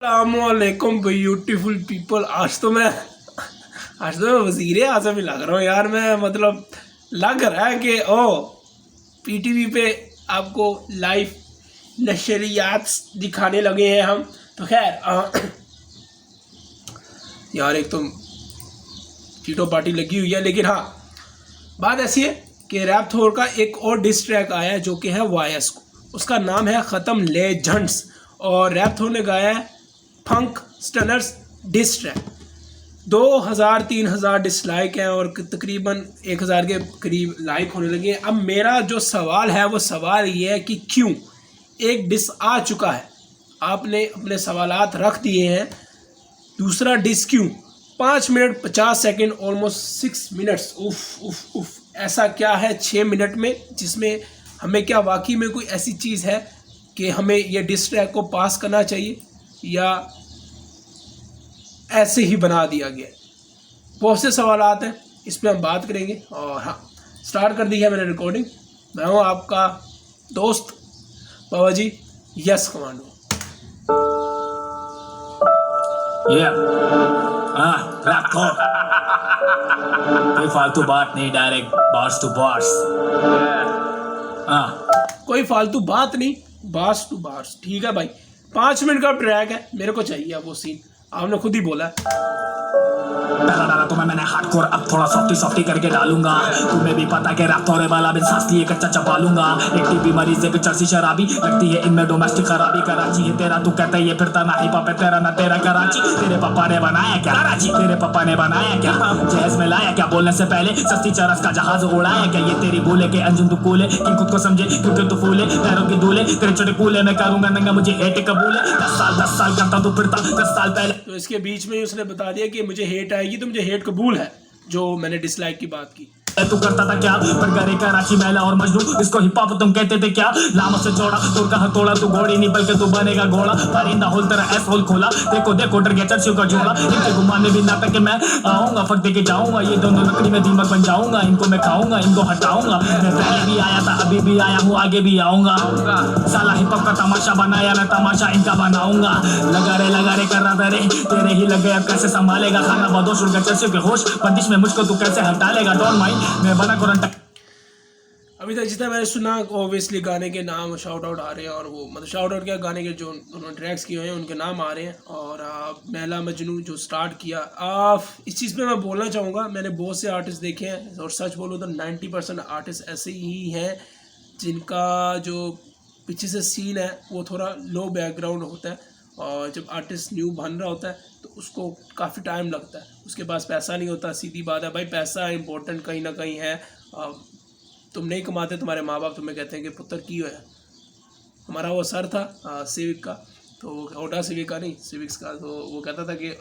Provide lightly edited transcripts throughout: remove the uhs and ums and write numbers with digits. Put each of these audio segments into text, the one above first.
अस्सलामुअलैकुम beautiful people. आज तो मैं वज़ीर आज़म ही लग रहा हूँ यार। मैं मतलब लग रहा है कि ओ पीटीवी पे आपको लाइव नशरियात दिखाने लगे हैं हम। तो खैर यार एक तो कीटो पार्टी लगी हुई है, लेकिन हाँ बात ऐसी है कि रैप थोर का एक और डिस ट्रैक आया है जो कि है वायस को। उसका नाम है ख़त्म लेजेंड्स और रैप थोर ने गाया है फंक स्टनर्स डिस ट्रैक। 2000-3000 डिसलाइक हैं और तकरीबन 1000 के करीब लाइक होने लगे हैं। अब मेरा जो सवाल है वो सवाल ये है कि क्यों एक डिस आ चुका है, आपने अपने सवालात रख दिए हैं, दूसरा डिस क्यों 5 मिनट 50 सेकंड ऑलमोस्ट 6 मिनट्स। उफ उफ उफ, ऐसा क्या है 6 मिनट में जिसमें हमें क्या वाकई में कोई ऐसी चीज़ है कि हमें ये डिस ट्रैक को पास करना चाहिए या ऐसे ही बना दिया गया? बहुत से सवालात हैं, इस पर हम बात करेंगे। और हाँ, स्टार्ट कर दी है मैंने रिकॉर्डिंग। मैं हूँ आपका दोस्त बाबा जी यस कमांडो। रैप थोर। कोई फालतू बात नहीं, डायरेक्ट बार्स टू बार्स। कोई फालतू बात नहीं, बार्स टू बार्स। ठीक है भाई, 5 मिनट का ट्रैक है, मेरे को चाहिए वो सीन। आपने खुद ही बोला पहला डाला तो मैंने हार्डकोर, अब थोड़ा सॉफ्टी करके डालूंगा। तुम्हें भी पता कि रैप थोड़े वाला बिन सांस लिए कच्चा चबा लूंगा। एक टीबी मरीज एक चर्सी शराबी लगती है इनमें डोमेस्टिक खराबी। कराची है तेरा, तू कहता है ये फिरता ना हिप हॉप है तेरा ना तेरा कराची। तेरे पापा ने बनाया क्या कराची, तेरे पापा ने बनाया क्या जहेज में लाया क्या, बोलने से पहले सस्ती चरस का जहाज उड़ाया क्या। ये तेरी बोले के अंजुम तू कूले कि खुद को समझे क्योंकि तू फूले पैरों की दूले। तेरे छोटे कूले में करूंगा नंगा, मुझे हेट कबूले। 10 साल करता तू फिरता 10 साल पहले। तो इसके बीच में उसने बता दिया कि मुझे हेट आएगी, तो मुझे हेट कबूल है जो मैंने डिसलाइक की बात की। तू करता था क्या पर करे कराची मैला और मजनू, इसको हिप हॉप तुम कहते थे क्या। लामों से जोड़ा तो कहा तोड़ा, तू घोड़ी नहीं बल्कि तू बनेगा घोड़ा। परिंदा होल तेरा एस होल खोला, देखो देखो डर गया चर्चियों का जोड़ा। इनके घुमाने भी नाटक के मैं आऊंगा, फक दे के जाऊंगा। ये दोनों लकड़ी में दीमक बन जाऊंगा, इनको मैं खाऊंगा इनको हटाऊंगा। मैं पहले भी आया था अभी भी आया हूँ आगे भी आऊंगा। साला हिप हॉप का तमाशा बनाया मैं तमाशा इनका बनाऊंगा। लगा रे कर रहा था रे तेरे ही लगे, अब कैसे संभालेगा खाना बदोश उड़ गया चर्चियों के होश। बंदिश में मुझको तू कैसे हटा लेगा, डोंट माइंड मैं बना क्वारंटाइन। अभी तक जितना मैंने सुना ऑब्वियसली गाने के नाम शाउट आउट आ रहे हैं, और वो मतलब शाउट आउट क्या, गाने के जो उन्होंने ट्रैक्स किए हैं उनके नाम आ रहे हैं। और मैला मजनू जो स्टार्ट किया, इस चीज़ पे मैं बोलना चाहूँगा, मैंने बहुत से आर्टिस्ट देखे हैं और सच बोलूँ तो 90% आर्टिस्ट ऐसे ही हैं जिनका जो पीछे से सीन है वो थोड़ा लो बैकग्राउंड होता है। और जब आर्टिस्ट न्यू बन रहा होता है तो उसको काफ़ी टाइम लगता है, उसके पास पैसा नहीं होता। सीधी बात है भाई, पैसा इंपॉर्टेंट कहीं ना कहीं है। तुम नहीं कमाते, तुम्हारे माँ बाप तुम्हें कहते हैं कि पुत्र की है। हमारा वो सर था सिविक का, तो होटा सिविक का नहीं सिविक्स का, तो वो कहता था कि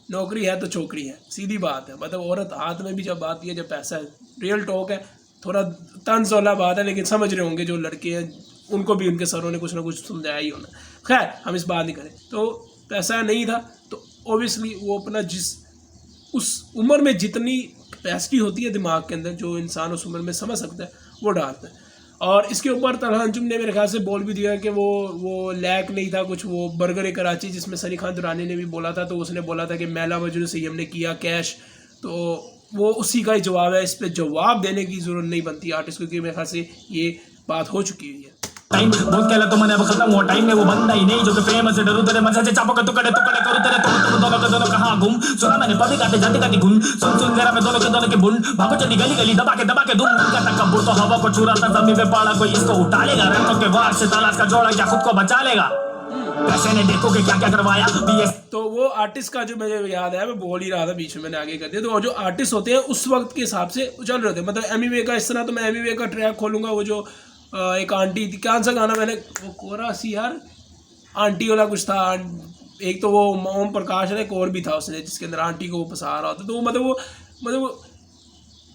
नौकरी है तो छोकरी है। सीधी बात है, मतलब औरत हाथ में भी जब आती है, जब पैसा है, रियल टॉक है। थोड़ा तंज वाला बात है, लेकिन समझ रहे होंगे जो लड़के हैं, उनको भी उनके सरों ने कुछ ना कुछ समझाया ही होना। खैर हम इस बात नहीं करें। तो पैसा नहीं था तो ओबियसली वो अपना उस उम्र में जितनी कैपेसिटी होती है दिमाग के अंदर, जो इंसान उस उम्र में समझ सकता है वो डालता है। और इसके ऊपर तलहा अंजुम ने मेरे ख्याल से बोल भी दिया कि वो लैक नहीं था कुछ, वो बर्गर कराची जिसमें सनी खान दुरानी ने भी बोला था, तो उसने बोला था कि मैला मजनू से हमने किया कैश। तो वो उसी का ही जवाब है, इस पर जवाब देने की ज़रूरत नहीं बनती आर्टिस्ट को, क्योंकि मेरे ख्याल से ये बात हो चुकी हुई है। टाइम बहुत कहला तो मैंने अब खत्म हुआ टाइम में वो बंदा ही नहीं जो कि फेमस है। डरू तेरे मजा से चापो का तू करे करू तेरे तुम दोनों के दोनों कहां गुम। सुना मैंने पबी काटे जाते काटी गुन, सुन जरा मैं दोनों के बुन भागो चली गली दबा के दुम। कहता कब्र तो हवा को छुरा था जमीन पे पाड़ा, कोई इसको उठा लेगा। रैंकों के वार से तलाश का जोड़ा क्या खुद को बचा लेगा। पैसे ने देखो कि क्या करवाया बीएस। तो वो आर्टिस्ट का जो मुझे याद है, मैं बोल ही रहा था बीच में, मैंने आगे कर दिया। तो जो आर्टिस्ट होते हैं उस वक्त के हिसाब से चल रहे होते हैं। मतलब एमिवे का इस तरह, तो मैं एमिवे का ट्रैक खोलूंगा, वो जो एक आंटी थी, कौन सा गाना मैंने वो कोरा सी यार आंटी वाला कुछ था। एक तो वो ओम प्रकाश ने, एक और भी था उसने जिसके अंदर आंटी को वो फंसा रहा होता। तो मतलब वो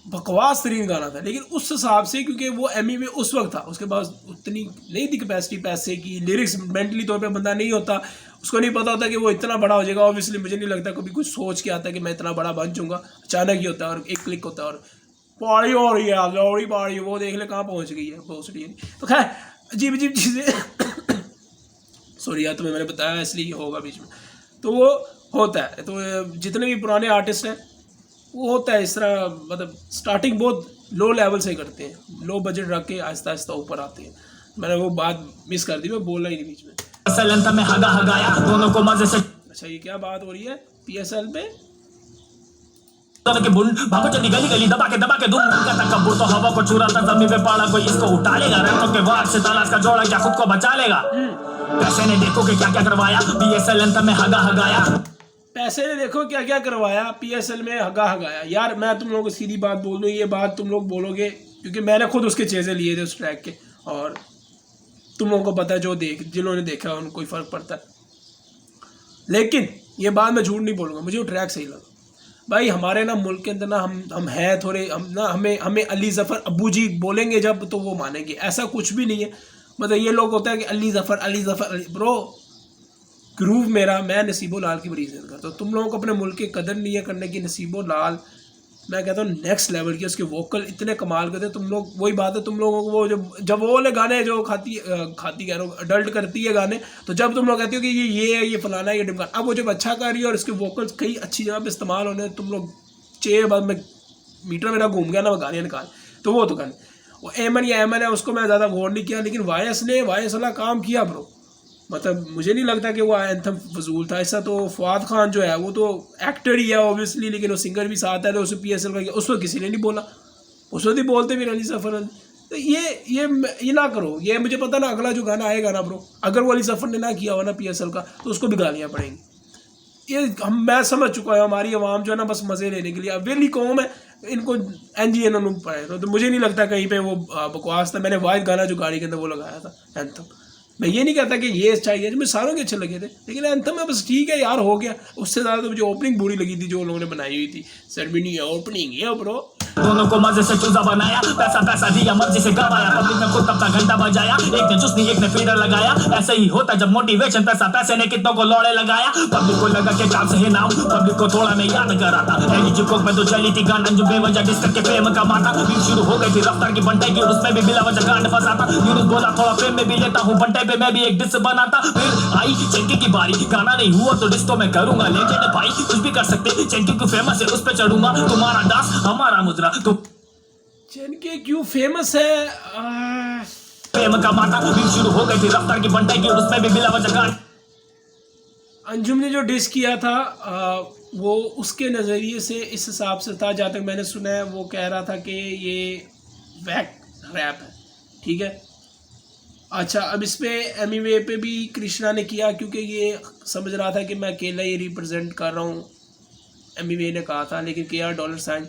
बकवास तरीन गाना था, लेकिन उस हिसाब से क्योंकि वो एमी में उस वक्त था, उसके पास उतनी नहीं थी कैपेसिटी पैसे की, लिरिक्स मेंटली तौर पे बंदा नहीं होता, उसको नहीं पता होता कि वो इतना बड़ा हो जाएगा। ऑब्वियसली मुझे नहीं लगता कभी कुछ सोच के आता है कि मैं इतना बड़ा बन जाऊँगा, अचानक ही होता है और एक क्लिक होता है और पारी हो रही है, लौड़ी पारी, वो देख ले कहाँ पहुँच गई है भोसड़ी। तो खैर अजीब अजीब चीज़ें सॉरी यार, तुम्हें मैंने बताया इसलिए ये होगा बीच में। तो वो होता है। तो जितने भी पुराने आर्टिस्ट हैं वो होता है इस तरह, मतलब स्टार्टिंग बहुत लो लेवल से करते हैं, लो बजट रख के आहिस्ता आहिस्ता ऊपर आते हैं। मैंने वो बात मिस कर दी, मैं बोलना ही नहीं बीच में। PSL में हगा हगाया दोनों को मजे से। अच्छा, ये क्या बात हो रही है PSL पे? के बुन भागो चली गली गली दबा के दुम का तकब्बुर तो हवा को चुराता जमीन पे पड़ा, कोई इसको उठा लेगा। रैंकों के वार से तलाश का जोड़ा क्या खुद को बचा लेगा। पैसे ने देखो कि क्या क्या करवाया PSL में हगा हगाया। पैसे ने देखो क्या क्या करवाया PSL में हगा हगाया। यार मैं तुम लोगों को सीधी बात बोल दूँ, ये बात तुम लोग बोलोगे क्योंकि मैंने खुद उसके चेज़े लिए थे उस ट्रैक के, और तुम लोगों को पता है, जो जिन्होंने देखा उनको ही फ़र्क पड़ता है। लेकिन ये बात मैं झूठ नहीं बोलूँगा, मुझे वो ट्रैक सही लगा भाई। हमारे ना मुल्क के अंदर ना हम हैं थोड़े, हम ना हमें अली ज़फ़र अब्बू जी बोलेंगे जब तो वो मानेंगे, ऐसा कुछ भी नहीं है। मतलब ये लोग होता है कि अली ज़फ़र ब्रो, ग्रूव मेरा, मैं नसीबो लाल की बड़ी इज्जत करता हूँ। तुम लोगों को अपने मुल्क की कदर नहीं है करने की। नसीबो लाल मैं कहता हूँ नेक्स्ट लेवल की, उसके वोकल इतने कमाल करते। तुम लोग वही बात है, तुम लोगों को वो जब वो वाले गाने जो खाती कह रहा हूँ अडल्ट करती है गाने, तो जब तुम लोग कहते हो कि ये फलाना ये डिमकाना, अब वो जब अच्छा कर रही है और उसके वोकल्स कई अच्छी जगह पे इस्तेमाल होने, तुम लोग चेयर बाद में मीटर मेरा घूम गया ना, वो गाने निकाल। तो वो तो गाने वो एमन है, उसको मैं ज़्यादा गौर नहीं किया, लेकिन वायस वाला काम किया ब्रो। मतलब मुझे नहीं लगता कि वो एंथम फजूल था। ऐसा तो फवाद खान जो है वो तो एक्टर ही है ऑब्वियसली, लेकिन वो सिंगर भी साथ है, तो उसे PSL का उसको किसी ने नहीं बोला, उसको नहीं बोलते भी अली ज़फ़र अली। तो ये ना करो। ये मुझे पता ना अगला जो गाना आएगा ना ब्रो, अगर वो अली ज़फ़र ने ना किया हो ना PSL का, तो उसको भी गालियाँ पड़ेंगी। ये मैं समझ चुका हूँ, हमारी आवाम जो है ना बस मज़े लेने के लिए अवेली कौम है, इनको NGN पड़े। तो मुझे नहीं लगता कहीं पे वो बकवास था। मैंने वाहिद गाना जो गाड़ी के अंदर वो लगाया था एंथम। मैं ये नहीं कहता कि ये चाहिए, मुझे सारों के अच्छे लगे थे, लेकिन एंथम में बस ठीक है यार, हो गया। उससे ज़्यादा तो मुझे ओपनिंग बुरी लगी थी जो लोगों ने बनाई हुई थी। सर्बिनी ओपनिंग है ब्रो, दोनों को मजे से चूजा बनाया, पैसा दिया मर्जी से गवाया। पब्लिक में खुद अपना घंटा बजाया, एक ने चुस्नी एक ने फीडर लगाया। ऐसे ही होता जब मोटिवेशन पैसे ने कितनों को लौड़े लगाया। पब्लिक को लगा के काम से है नाम, पब्लिक को थोड़ा मैं याद कराता। एलजी कोक में तो चली थी गाना जो बेवजह डिस्क के फेम कमाता। फिर शुरू हो गई थी रफ्तार की बंटाई की, उसमें भी बिला वजह गांड फंसाता। यूनुस बोला थोड़ा फेम में भी लेता हूँ, बंटाई पे मैं भी एक डिस बनाता। फिर आई चंकी की बारी, गाना नहीं हुआ तो डिस्को में करूंगा। लेजेंड भाई कुछ भी कर सकते, चंकी को फेमस है उस पे चढ़ूंगा। तुम्हारा डांस हमारा मुद्रा तो चनके क्यों फेमस है। प्रेम का माता फिर शुरू हो गई थी रफ्तार की बंटाई की, उसमें भी बिला वजह गांड। अंजुम ने जो डिस किया था वो उसके नज़रिए से इस हिसाब से था, जहाँ तक मैंने सुना है वो कह रहा था कि ये वैक रैप है, ठीक है। अच्छा, अब इस पे एमिवे पे भी कृष्णा ने किया, क्योंकि ये समझ रहा था कि मैं अकेला ही रिप्रेजेंट कर रहा हूँ, एमिवे ने कहा था। लेकिन KR$,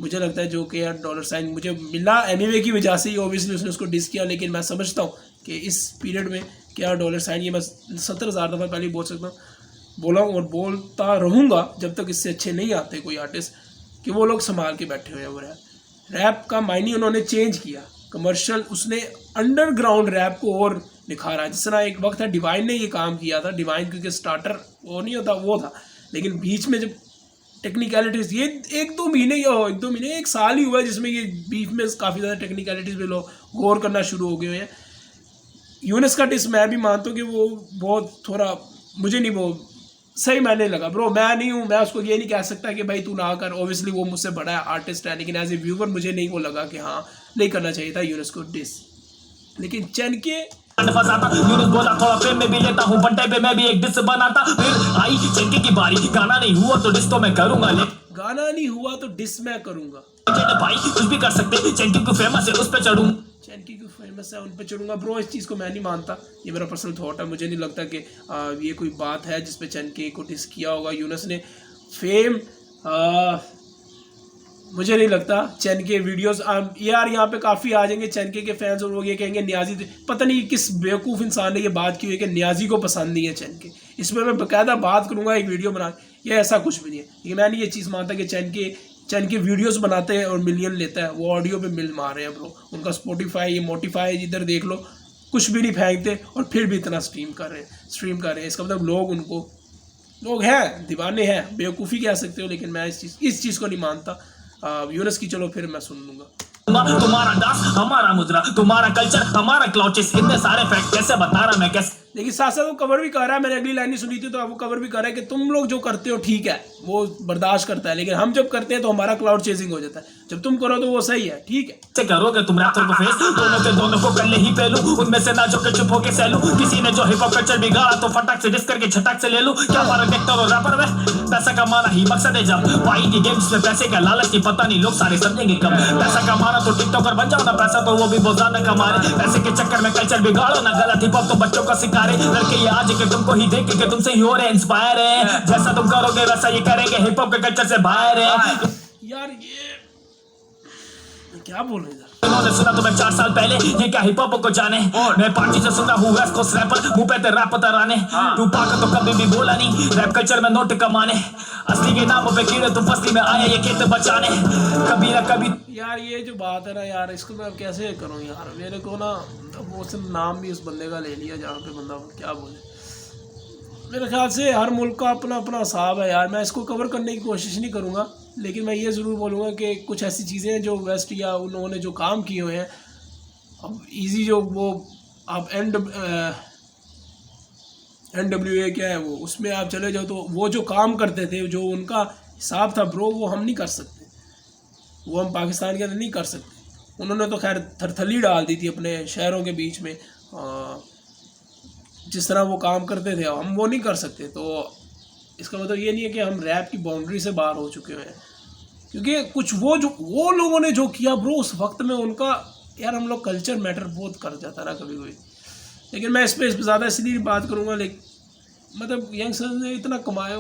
मुझे लगता है जो KR$ मुझे मिला एमिवे की वजह से ही, ऑब्वियसली उसने उसको डिस किया। लेकिन मैं समझता हूँ कि इस पीरियड में KR$, ये मैं 70,000 दफ़ा पहले बोल सकता हूँ, बोला हूँ और बोलता रहूँगा जब तक इससे अच्छे नहीं आते कोई आर्टिस्ट, कि वो लोग संभाल के बैठे हुए हैं। वो रैप का मायने उन्होंने चेंज किया, कमर्शियल, उसने अंडरग्राउंड रैप को और निखारा। जिस तरह एक वक्त था डिवाइन ने ये काम किया था, डिवाइन क्योंकि स्टार्टर वो नहीं होता वो था, लेकिन बीच में जब टेक्निकलिटीज़, ये एक दो महीने एक साल ही हुआ है जिसमें ये बीच में काफ़ी ज़्यादा टेक्निकलिटीज़ पे लोग गौर करना शुरू हो गए हैं। यूनिस का डिस मैं भी मानता हूँ कि वो बहुत थोड़ा मुझे नहीं वो सही मैंने लगा ब्रो। मैं नहीं हूँ, मैं उसको ये नहीं कह सकता कि भाई तू ना कर, ऑब्वियसली वो मुझसे बड़ा आर्टिस्ट है, लेकिन एज ए व्यूवर मुझे नहीं वो लगा कि हाँ नहीं करना चाहिए था यूनिस को डिस। लेकिन चनके फसाता, यूनुस बोला थोड़ा फेम में भी लेता हूँ, बंटाई पे मैं भी एक डिस बनाता। फिर आई चंकी की बारी, गाना नहीं हुआ तो डिस तो मैं करूंगा। गाना नहीं हुआ तो डिस मैं करूंगा। भाई कुछ भी कर सकते, चंकी को फेमस है उस पे चढ़ूं, चनकी को फेमस है उन पे चढ़ूंगा। ब्रो इस चीज़ को मैं नहीं मानता, ये मेरा पर्सनल थॉट है। मुझे नहीं लगता कि ये कोई बात है जिसपे चनकी को डिस किया होगा यूनुस ने। फेम मुझे नहीं लगता। चनके वीडियोस यार यहाँ पे काफ़ी आ जाएंगे चनके के फैंस, और वो ये कहेंगे न्याजी, पता नहीं किस बेवकूफ़ इंसान ने ये बात की हुई है कि न्याजी को पसंद नहीं है चनके। इसमें मैं बाकायदा बात करूँगा, एक वीडियो बना, ये ऐसा कुछ भी नहीं है। ये मैं नहीं ये चीज़ मानता कि चनके वीडियोस बनाते हैं और मिलियन लेता है, वो ऑडियो पे मिल मार रहे हैं ब्रो। उनका स्पॉटिफाई, ये मोटिफाई जिधर देख लो कुछ भी नहीं फेंकते, और फिर भी इतना स्ट्रीम कर रहे हैं। इसका मतलब लोग हैं, दीवाने हैं, बेवकूफ़ी कह सकते हो, लेकिन मैं इस चीज़ को नहीं मानता। यूनुस की चलो फिर मैं सुन लूँगा। तुम्हारा डांस हमारा मुद्रा, तुम्हारा कल्चर हमारा क्लॉचेस, इतने सारे फैक्ट कैसे बता रहा मैं कैसे लेकिन साथ साथ वो कवर भी कर रहा है, मैंने अगली लाइन नहीं सुनी थी तो अब वो कवर भी कर रहा है कि तुम लोग जो करते हो ठीक है, वो बर्दाश्त करता है, लेकिन हम जब करते हैं तो हमारा क्लाउड चेजिंग हो जाता है, जब तुम करो तो वो सही है, ठीक है। से करोगे तुम रैपर को फेस, दोनों के दोनों को कर ले ही पहलू, उनमें से ना जो के चुप होके सहलू, किसी ने जो हिप हॉप कल्चर बिगाड़ा तो फटाक से डिस करके छटाक से ले लूं। क्या फर्क एक्टर और रैपर में? पैसा कमाना ही मकसद है, जब वाई की गेम्स में पैसे का लालच नहीं पता नहीं लोग सारे समझेंगे कब। पैसा कमाना तो टिकटॉकर बन जाओ ना, पैसा तो वो भी बहुत ज्यादा कमा रहे, पैसे के चक्कर में कल्चर बिगाड़ो ना, गलत हिप हॉप तो बच्चों का सिखा रहे, लड़के ये आज के तुमको ही देख के तुमसे ही हो रहे इंस्पायर है, जैसा तुम करोगे वैसा ये करेंगे, हिप हॉप के कल्चर से बाहर है। यार ये क्या बोल रहे हैं उन्होंने सुना तुम्हें 4 साल पहले, ये क्या हिप हॉप को जाने, मैं पार्टी से सुना हूँ वेस्ट कोस्ट रैपर, मुंह पे तेरा रैप तराने, तू पाकर तो कभी भी बोला नहीं रैप कल्चर में नोट कमाने, असली के नामों पे कीड़े तुम फसली में आया ये खेत बचाने, कभी ना कभी। यार ये जो बात है ना यार, इसको मैं कैसे करूँ यार, मेरे को ना वो सिर्फ नाम भी उस बंदे का ले लिया जहाँ पे बंदा क्या बोले। मेरे ख्याल से हर मुल्क का अपना अपना हिसाब है यार, मैं इसको कवर करने की कोशिश नहीं करूँगा, लेकिन मैं ये ज़रूर बोलूँगा कि कुछ ऐसी चीज़ें हैं जो वेस्ट या उन्होंने जो काम किए हुए हैं, अब इजी जो वो आप NWA क्या है वो, उसमें आप चले जाओ तो वो जो काम करते थे, जो उनका हिसाब था ब्रो, वो हम नहीं कर सकते, वो हम पाकिस्तान के अंदर नहीं कर सकते। उन्होंने तो खैर थरथली डाल दी थी अपने शहरों के बीच में, जिस तरह वो काम करते थे हम वो नहीं कर सकते। तो इसका मतलब ये नहीं है कि हम रैप की बाउंड्री से बाहर हो चुके हैं, क्योंकि कुछ वो लोगों ने जो किया ब्रो उस वक्त में, उनका यार हम लोग कल्चर मैटर बहुत कर जाता ना कभी कभी। लेकिन मैं इस पर ज़्यादा इसलिए बात करूँगा, लेकिन मतलब यंगस्टर्स ने इतना कमाया,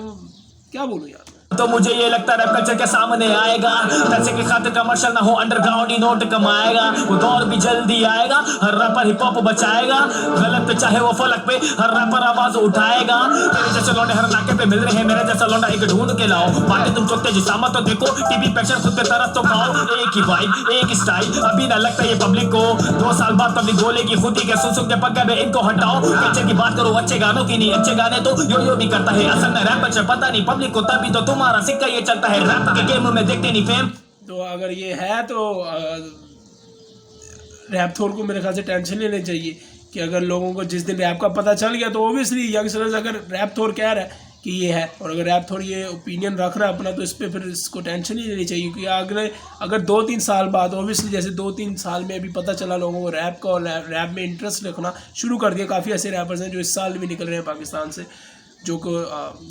क्या बोलूँ यार। तो मुझे ये लगता है रैप कल्चर के सामने आएगा, पैसे के खातिर कमर्शियल ना हो, अंडरग्राउंड ही नोट कमाएगा, वो दौर भी जल्दी आएगा, हर रैपर हिप हॉप बचाएगा, गलत पे चाहे वो फलक पे हर रैपर आवाज उठाएगा, तेरे जैसे लौंडे हर नाके पे मिल रहे हैं, मेरे जैसा लौंडा एक ढूंढ के लाओ, बातें तुम चुकते जिसामा तो देखो, टीवी पेक्शन खुद पे तरस तो खाओ, एक ही वाइब एक स्टाइल अभी ना लगता ये पब्लिक को, 2 साल बाद पब्लिक बोलेगी खुद ही के सुन के पक्का में इनको हटाओ, कल्चर की बात करो अच्छे गानों की नहीं, अच्छे गाने तो यो भी करता है, असल में रैप कल्चर पता नहीं पब्लिक को, तभी तो तुम्हारा सिक्का ये चलता है, रैप के गेम में देखते नहीं फेम। तो अगर ये है तो रैप थोर को मेरे ख्याल से टेंशन लेनी चाहिए कि अगर लोगों को जिस दिन रैप का पता चल गया तो ओबियसली यंगस्टर्स अगर रैप थोर कह रहा है कि ये है, और अगर रैप थोर ये ओपिनियन रख रहा है अपना, तो इस पर फिर इसको टेंशन ही लेनी चाहिए, क्योंकि अगर 2-3 साल बाद ओबियसली जैसे 2-3 साल में अभी पता चला लोगों को रैप का, और रैप में इंटरेस्ट रखना शुरू कर दिया, काफ़ी ऐसे रैपर्स हैं जो इस साल भी निकल रहे हैं पाकिस्तान से, जो को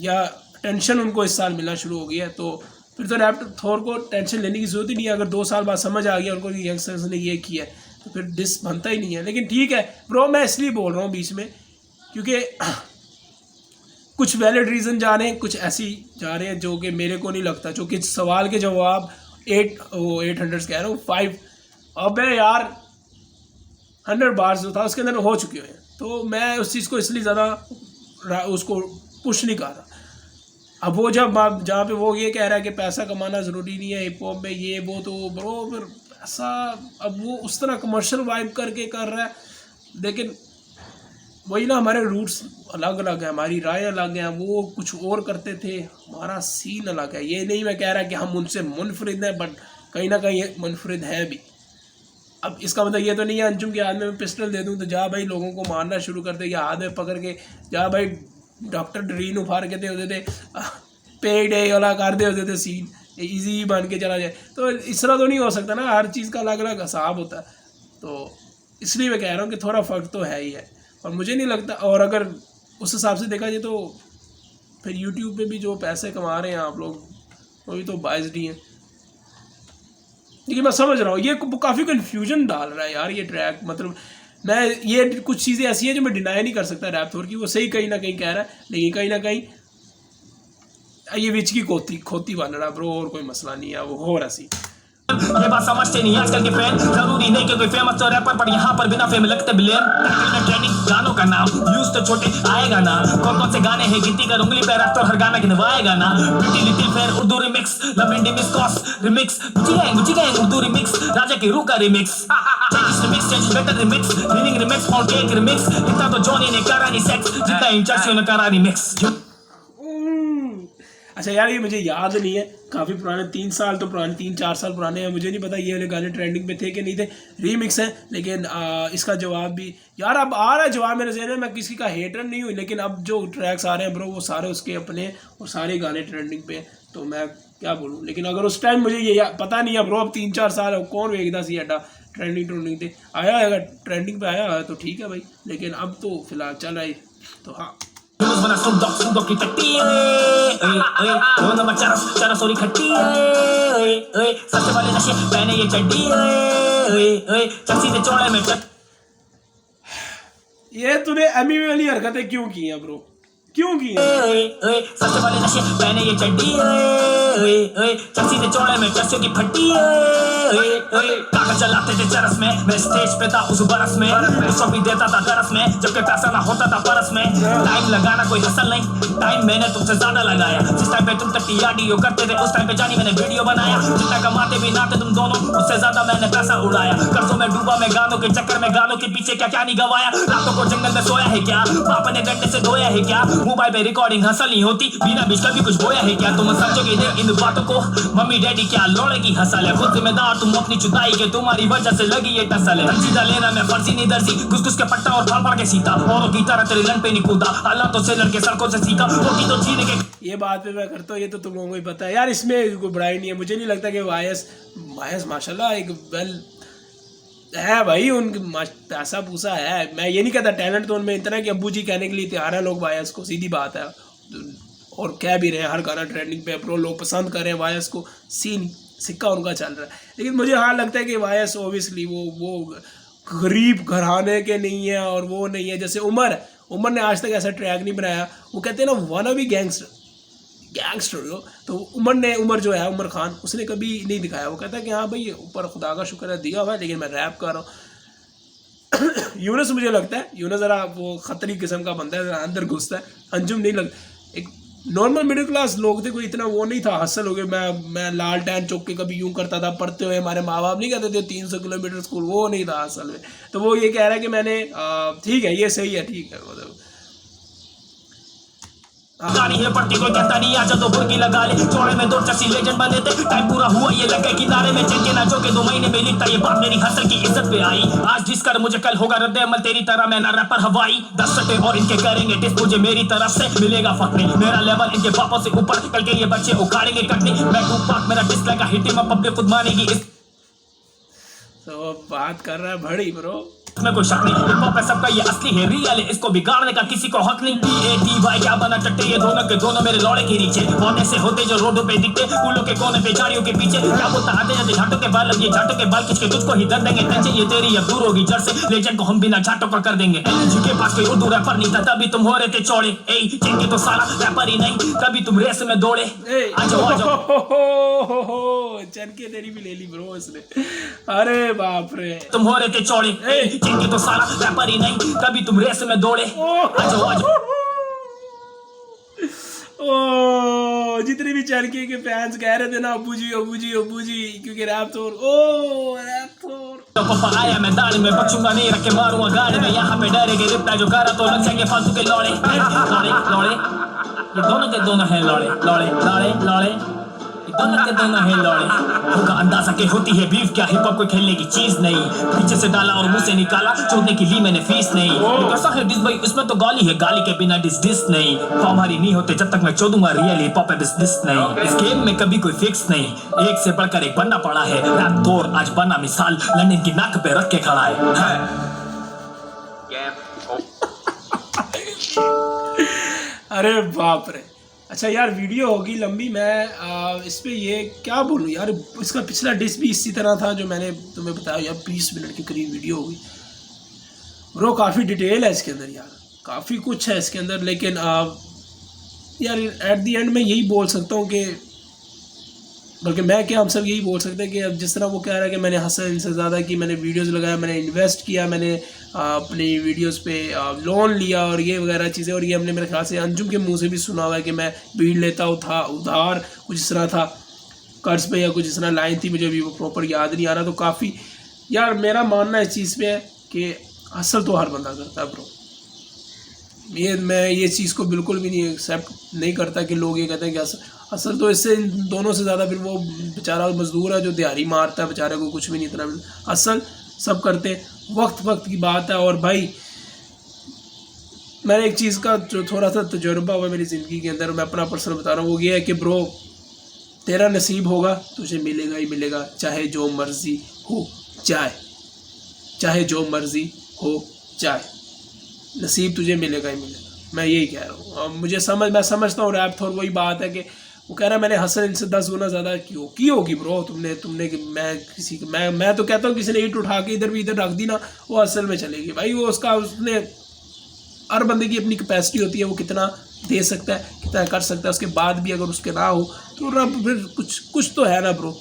या टेंशन उनको इस साल मिलना शुरू हो गया है, तो फिर तो रैप थोर को टेंशन लेने की ज़रूरत ही नहीं है। अगर 2 साल बाद समझ आ गया उनको कि यंगस्टर्स ने ये किया है तो फिर डिस बनता ही नहीं है। लेकिन ठीक है ब्रो, मैं इसलिए बोल रहा हूँ बीच में, क्योंकि कुछ वैलिड रीज़न जा रहे हैं, कुछ ऐसी जा रहे हैं जो कि मेरे को नहीं लगता, जो कि सवाल के जवाब 800 कह रहा हूँ 5 अब है यार 100 बार्स जो था उसके अंदर हो चुके हैं, तो मैं उस चीज़ को इसलिए ज़्यादा उसको पुश नहीं कर रहा। अब वो जब जहाँ पे वो ये कह रहा है कि पैसा कमाना ज़रूरी नहीं है हिप हॉप में, ये वो, तो ब्रो फिर ऐसा, अब वो उस तरह कमर्शियल वाइब करके कर रहा है, लेकिन वही ना, हमारे रूट्स अलग अलग हैं, हमारी राय अलग हैं, वो कुछ और करते थे, हमारा सीन अलग है। ये नहीं मैं कह रहा कि हम उनसे मुनफरिद हैं, बट कहीं ना कहीं मुनफरिद हैं भी। अब इसका मतलब ये तो नहीं है अंजुम के हाथ में मैं पिस्टल दे दूँ तो जा भाई लोगों को मारना शुरू कर दे, या हाथ में पकड़ के जा भाई डॉक्टर ड्रीन उफार के दे होते थे, पेड ए वाला कर दे होते थे, सीन इजी बन के चला जाए, तो इस तरह तो नहीं हो सकता ना, हर चीज़ का अलग अलग हिसाब होता है। तो इसलिए मैं कह रहा हूँ कि थोड़ा फ़र्क तो है ही है, और मुझे नहीं लगता, और अगर उस हिसाब से देखा जाए तो फिर यूट्यूब पे भी जो पैसे कमा रहे हैं आप लोग, वही तो बाइज्ड ही हैं। लेकिन मैं समझ रहा हूँ ये काफ़ी कन्फ्यूजन डाल रहा है यार ये ट्रैक, मतलब मैं ये कुछ चीज़ें ऐसी हैं जो मैं डिनाई नहीं कर सकता रैप थोर की, वो सही कहीं ना कहीं कह रहा है, लेकिन कहीं ना कहीं ये विच की खोती बन रहा है ब्रो, और कोई मसला नहीं है, वो हो रहा सी। ये बात समझते नहीं आजकल के फैन, जरूरी नहीं कि कोई फेमस तो रैपर, पर यहाँ पर बिना फेम लगते ब्लेम, ट्रेंडिंग गानों का नाम यूज तो छोटे आएगा ना, कौन कौन से गाने हैं गिनती कर उंगली पे रख तो हर गाना गिनवाएगा ना, pretty little fair Urdu remix, love indie miss cause remix, Gucci Gang Urdu remix, राजा की रूह का remix, remix change better remix, meaning remix और केक रिमिक्स, इतना तो जॉनी ने करा नहीं सेक्स जितना इंचर्स ने करा रिमिक्स। अच्छा यार ये मुझे याद नहीं है, काफ़ी पुराने 3 साल तो पुराने 3-4 साल पुराने हैं, मुझे नहीं पता ये वाले गाने ट्रेंडिंग पे थे कि नहीं थे, रीमिक्स हैं। लेकिन इसका जवाब भी यार अब आ रहा है जवाब मेरे ज़हन में, मैं किसी का हेटर नहीं हुई, लेकिन अब जो ट्रैक्स आ रहे हैं ब्रो वो सारे उसके अपने और सारे गाने ट्रेंडिंग पे, तो मैं क्या बोलूँ। लेकिन अगर उस टाइम मुझे ये पता नहीं है ब्रो, अब 3-4 साल कौन वेखदा सी एडा ट्रेंडिंग थे आया है, अगर ट्रेंडिंग पे आया है तो ठीक है भाई, लेकिन अब तो फिलहाल चल रहा है। तो हाँ बना Snoop Dogg की टट्टी नंबर चरस और खट्टी सबसे वाले नशे पहने ये चड्डी चक्सी से चौड़े में ये तूने एमी वाली हरकतें क्यों की हैं ब्रो, क्यों की हैं? सबसे वाले नशे पहने ये चड्डी चक्सी से चौड़े में चस्सियों की फट्टी काका चलाते थे चरस में, मैं स्टेज पे था उस बरस में, उसको भी देता था दरस में, जबकि पैसा ना होता था परस में। टाइम लगाना कोई हसल नहीं, टाइम मैंने तुमसे ज्यादा लगाया, जिस टाइम पे तुम टट्टी आडियो करते थे उस टाइम पे जानी मैंने वीडियो बनाया, जितना कमाते भी ना थे तुम दोनों उससे ज्यादा मैंने पैसा उड़ाया, कर्जों में डूबा मैं गानों के चक्कर में, गानों के पीछे क्या क्या नहीं गवाया, रातों को जंगल में सोया है क्या, पापा ने डंडे से धोया है क्या, मोबाइल पे रिकॉर्डिंग हसल नहीं होती, बिना बीच कभी कुछ बोया है क्या, तुम समझोगे इन बातों को, मम्मी डैडी क्या लौड़े की हसल है, खुद जिम्मेदार तुम अपनी जुदाई के, तुम्हारी वजह से लगी ये टसल है, रंजीदा लेना मैं फर्जी नहीं दर्जी, घुस घुस के पट्टा और फाड़ फाड़ के सीता, औरों की तरह तेरे लन पे नहीं कूदा, हालातों से लड़के सड़कों से सीखा, रोटी तो जीने के। ये बात पे मैं करता हूँ, ये तो तुम लोगों को ही पता है यार, इसमें कोई बुराई नहीं है, मुझे नहीं लगता कि वायस माशाल्लाह एक वेल है भाई, उनके पैसा पूसा है, मैं ये नहीं कहता टैलेंट तो उनमें इतना कि अब्बू जी कहने के लिए तैयार है लोग वायस को, सीधी बात है, और कह भी रहे हैं हर गाना ट्रेंडिंग पे प्रो, लोग पसंद कर रहे हैं वायस को, सीन सिक्का उनका चल रहा है। लेकिन मुझे हाँ लगता है कि वायस ओबियसली वो गरीब घराने के नहीं है, और वो नहीं है जैसे उमर ने आज तक ऐसा ट्रैक नहीं बनाया, वो कहते हैं ना वाना भी गैंगस्टर हो, तो उमर जो है उमर खान, उसने कभी नहीं दिखाया, वो कहता है कि हाँ भाई ऊपर खुदा का शुक्र है दिया हुआ है, लेकिन मैं रैप कर रहा हूँ। यूनस मुझे लगता है यूनस ज़रा वो खतरी किस्म का बंदा है, ज़रा अंदर घुसता है, अंजुम नहीं लगता, एक नॉर्मल मिडिल क्लास लोग थे, कोई इतना वो नहीं था हसल हो गए। मैं लाल टैन चौक के कभी यूं करता था पढ़ते हुए, हमारे माँ बाप नहीं कहते थे 300 किलोमीटर स्कूल, वो नहीं था असल में। तो वो ये कह रहा है कि मैंने ठीक है ये सही है, ठीक है मतलब गाड़ी है पड़ती कोई कहता नहीं आजा तो बुरकी लगा ले, चौड़े में 2 चस्सी लेजेंड बने थे, टाइम पूरा हुआ ये लगे किनारे में, चल के ना जो के 2 महीने में लिखता ये बात मेरी हसल की इज्जत पे आई, आज जिस कर मुझे कल होगा रद्द अमल तेरी तरह, मैं ना रैपर हवाई 10 सटे और इनके करेंगे टेस्ट, मुझे मेरी तरफ से मिलेगा फक नहीं, मेरा लेवल इनके पापों से ऊपर, कल के ये बच्चे उखाड़ेंगे कटनी, मैं टूपाक मेरा डिस्क लगा हिट में पब्लिक खुद मानेगी इस। तो बात कर रहा है बड़ी ब्रो, इसमें कोई शक नहीं, हिप हॉप है सबका ये असली है रियल है, इसको बिगाड़ने का किसी को हक नहीं, PATY क्या बना चट्टे ये दोनों के दोनों मेरे लौड़े के नीचे, पौधे से होते जो रोडों पे दिखते, फूलों के कोने पे झाड़ियों के पीछे, क्या बोलता आते जाते झाटों के बाल, ये झाटों के बाल खींच के तुझको ही दर्द देंगे, टेंशन ये तेरी अब दूर होगी जड़ से, लेजेंड को हम बिना झाटों का कर देंगे, LG के पास कोई उर्दू रैपर नहीं था तभी तुम हो रहे थे चौड़े, जिनके तो सारा रैपर ही नहीं तभी तुम रेस में दौड़े, आ जाओ चनके तेरी भी ले ली ब्रो उसने, अरे बाप रे तुम हो रहे थे चौड़े, जिनके तो सारा रैपर ही नहीं तभी तुम रेस में दौड़े, आ जाओ ओ जितने भी चरके के फैंस कह रहे थे ना अब्बू जी क्योंकि रैप तो पापा आया मैदान में, बचूंगा नहीं रख के मारूंगा गाड़ी में, यहाँ पे डरेगे रिप्लाई जो करा तो लग जाएंगे फालतू के लौड़े, ये दोनों के दोनों हैं लौड़े, दोनों के दोनों हैं लौड़े, होगा अंदाजा के होती है बीफ क्या, हिप हॉप कोई खेलने की चीज नहीं, पीछे से डाला और मुंह से निकाला, छोड़ने की ली मैंने फीस नहीं, कैसा है डिस भाई इसमें तो गाली है, गाली के बिना डिस नहीं, हमारी नहीं होते जब तक मैं चोदूंगा रियल हिप हॉप है बिजनेस नहीं, इस गेम में कभी कोई फिक्स नहीं, एक से बढ़कर एक बनना पड़ा है, रैप तोड़ आज बना मिसाल, लंदन की नाक पे रख के खड़ा है। अरे बाप रे, अच्छा यार वीडियो होगी लंबी, मैं इस पे ये क्या बोलूँ यार, इसका पिछला डिस भी इसी तरह था जो मैंने तुम्हें बताया यार, 20 मिनट के करीब वीडियो होगी ब्रो, काफ़ी डिटेल है इसके अंदर यार, काफ़ी कुछ है इसके अंदर, लेकिन यार एट दी एंड मैं यही बोल सकता हूँ कि, बल्कि मैं क्या हम सब यही बोल सकते हैं कि अब जिस तरह वो कह रहा है कि मैंने हंसा इनसे ज़्यादा कि मैंने वीडियोस लगाया, मैंने इन्वेस्ट किया, मैंने अपनी वीडियोस पे लोन लिया और ये वगैरह चीज़ें, और ये हमने मेरे ख्याल से अंजुम के मुंह से भी सुना हुआ है कि मैं भीड़ लेता था उधार, कुछ इस तरह था कर्ज पे या कुछ इस तरह लाइन थी, मुझे अभी वो प्रॉपर याद नहीं आ रहा। तो काफ़ी यार मेरा मानना इस चीज़ पे है कि हसल तो हर बंदा करता है ब्रो, मैं ये चीज़ को बिल्कुल भी नहीं एक्सेप्ट नहीं करता कि लोग ये कहते हैं कि असल तो इससे इन दोनों से ज़्यादा फिर वो बेचारा मजदूर है जो दिहाड़ी मारता है, बेचारे को कुछ भी नहीं इतना असल सब करते हैं। वक्त की बात है। और भाई मैंने एक चीज़ का जो थोड़ा सा तजुर्बा हुआ मेरी ज़िंदगी के अंदर, मैं अपना पर्सनल बता रहा हूँ, वो ये है कि ब्रो तेरा नसीब होगा तुझे मिलेगा ही मिलेगा, चाहे जो मर्ज़ी हो जाए, चाहे जो मर्ज़ी हो जाए, नसीब तुझे मिलेगा ही मिलेगा। मैं यही कह रहा हूँ। और मैं समझता हूँ रैप थोर वही बात है कि वो कह रहा है मैंने हसल इनसे 10 गुना ज़्यादा की होगी ब्रो तुमने कि मैं तो कहता हूँ किसी ने ईंट उठा के इधर भी इधर रख दी ना, वो असल में चलेगी भाई। वो उसने हर बंदे की अपनी कैपेसिटी होती है, वो कितना दे सकता है, कितना कर सकता है। उसके बाद भी अगर उसके ना हो तो रब फिर कुछ तो है ना ब्रो,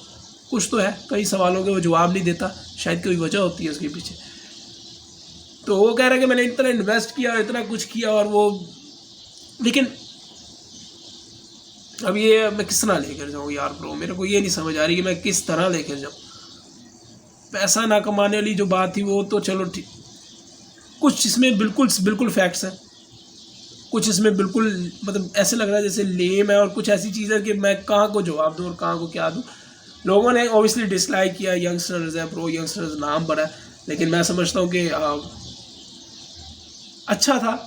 कुछ तो है। कई सवालों के वो जवाब नहीं देता, शायद कोई वजह होती है उसके पीछे। तो वो कह रहा है कि मैंने इतना इन्वेस्ट किया, इतना कुछ किया, और वो लेकिन अब ये मैं किस तरह लेकर जाऊँ यार ब्रो, मेरे को ये नहीं समझ आ रही कि मैं किस तरह लेकर जाऊँ। पैसा ना कमाने वाली जो बात थी वो तो चलो ठीक, कुछ इसमें बिल्कुल फैक्ट्स हैं, कुछ इसमें बिल्कुल मतलब ऐसे लग रहा है जैसे लेम है, और कुछ ऐसी चीज़ है कि मैं कहाँ को जवाब दूँ और कहाँ को क्या दूँ। लोगों ने ऑब्वियसली डिसलाइक किया, यंगस्टर्स हैं ब्रो, यंगस्टर्स नाम बड़ा है, लेकिन मैं समझता हूँ कि अच्छा था।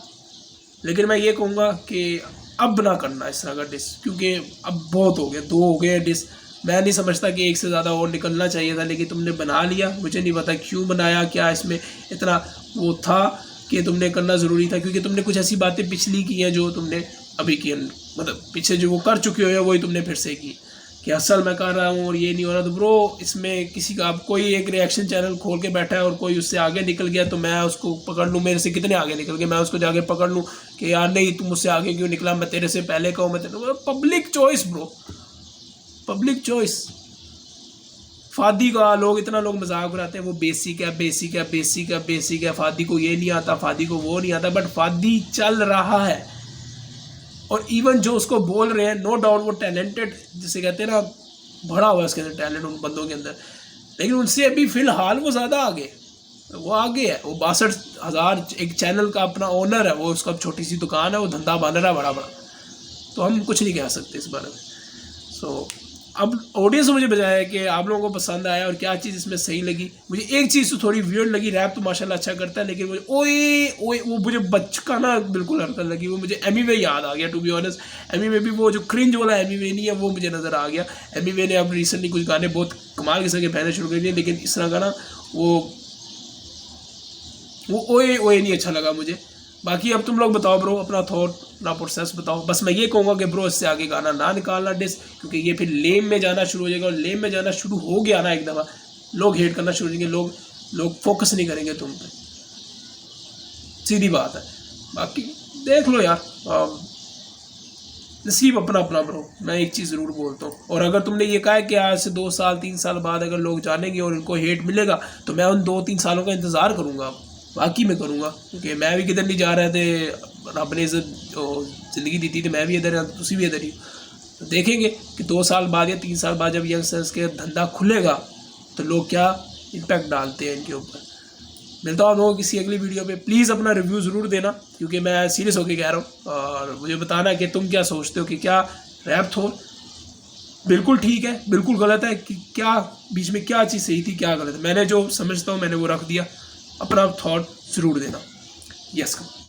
लेकिन मैं ये कहूँगा कि अब ना करना इस तरह का डिस, क्योंकि अब बहुत हो गया, 2 हो गए डिस। मैं नहीं समझता कि एक से ज़्यादा और निकलना चाहिए था, लेकिन तुमने बना लिया। मुझे नहीं पता क्यों बनाया, क्या इसमें इतना वो था कि तुमने करना ज़रूरी था, क्योंकि तुमने कुछ ऐसी बातें पिछली की हैं जो तुमने अभी की, मतलब पीछे जो वो कर चुके हो वही तुमने फिर से की कि असल मैं कर रहा हूँ और ये नहीं हो रहा। तो ब्रो इसमें किसी का, अब कोई एक रिएक्शन चैनल खोल के बैठा है और कोई उससे आगे निकल गया तो मैं उसको पकड़ लूँ, मेरे से कितने आगे निकल गए, मैं उसको जाके पकड़ लूँ कि यार नहीं तुम मुझसे आगे क्यों निकला, मैं तेरे से पहले कहूँ, मैं तेरे, public choice bro, public choice. फादी का लोग मजाक बनाते हैं, वो बेसिक है, फादी को ये नहीं आता, फादी को वो नहीं आता, बट फादी चल रहा है। और इवन जो उसको बोल रहे हैं, नो डाउट वो टैलेंटेड, जिसे कहते हैं ना, भरा हुआ है उसके अंदर टैलेंट उन बंदों के अंदर, लेकिन उनसे अभी फ़िलहाल वो ज़्यादा आगे है, वो 62,000 एक चैनल का अपना ओनर है, वो उसका छोटी सी दुकान है, वो धंधा बन रहा है बड़ा, तो हम कुछ नहीं कह सकते इस बारे में। सो अब ऑडियंस मुझे बताया कि आप लोगों को पसंद आया और क्या चीज़ इसमें सही लगी। मुझे एक चीज़ तो थोड़ी वियर्ड लगी, रैप तो माशाल्लाह अच्छा करता है, लेकिन मुझे ओए वो मुझे बचकाना बिल्कुल हरकत लगी। वो मुझे एमीवे याद आ गया, टू बी ऑनेस्ट। एमीवे भी वो जो क्रिंज वाला एमीवे नहीं है, वो मुझे नज़र आ गया। एमीवे ने अब रिसेंटली कुछ गाने बहुत कमाल किस्म के बहने शुरू कर दिए, लेकिन इस तरह का ना वो ओए नहीं अच्छा लगा मुझे। बाकी अब तुम लोग बताओ ब्रो, अपना थॉट, अपना प्रोसेस बताओ। बस मैं ये कहूँगा कि ब्रो इससे आगे गाना ना निकालना डिस, क्योंकि ये फिर लेम में जाना शुरू हो जाएगा, और लेम में जाना शुरू हो गया ना एक दफ़ा, लोग हेट करना शुरू हो जाएंगे, लोग फोकस नहीं करेंगे तुम पे, सीधी बात है। बाकी देख लो यार, नसीब अपना अपना ब्रो। मैं एक चीज़ ज़रूर बोलता हूँ, और अगर तुमने ये कहा है कि आज से 2 साल 3 साल बाद अगर लोग जानेंगे और इनको हेट मिलेगा, तो मैं उन 2-3 सालों का इंतज़ार करूँगा, बाकी मैं करूँगा, क्योंकि मैं भी किधर नहीं जा रहे थे, रब ने ज़िंदगी दी थी तो मैं भी इधर है, तुसी भी इधर ही। तो देखेंगे कि 2 साल बाद या 3 साल बाद जब यंगस्टर्स के धंधा खुलेगा तो लोग क्या इम्पैक्ट डालते हैं इनके ऊपर। मिलता हूँ आप लोगों को किसी अगली वीडियो पे। प्लीज़ अपना रिव्यू ज़रूर देना, क्योंकि मैं सीरियस होकर कह रहा हूँ, और मुझे बताना कि तुम क्या सोचते हो कि क्या रैप थोर बिल्कुल ठीक है, बिल्कुल गलत है, कि क्या बीच में क्या चीज़ सही थी, क्या गलत है। मैंने जो समझता हूँ मैंने वो रख दिया, अपना थॉट ज़रूर देना। Yes come.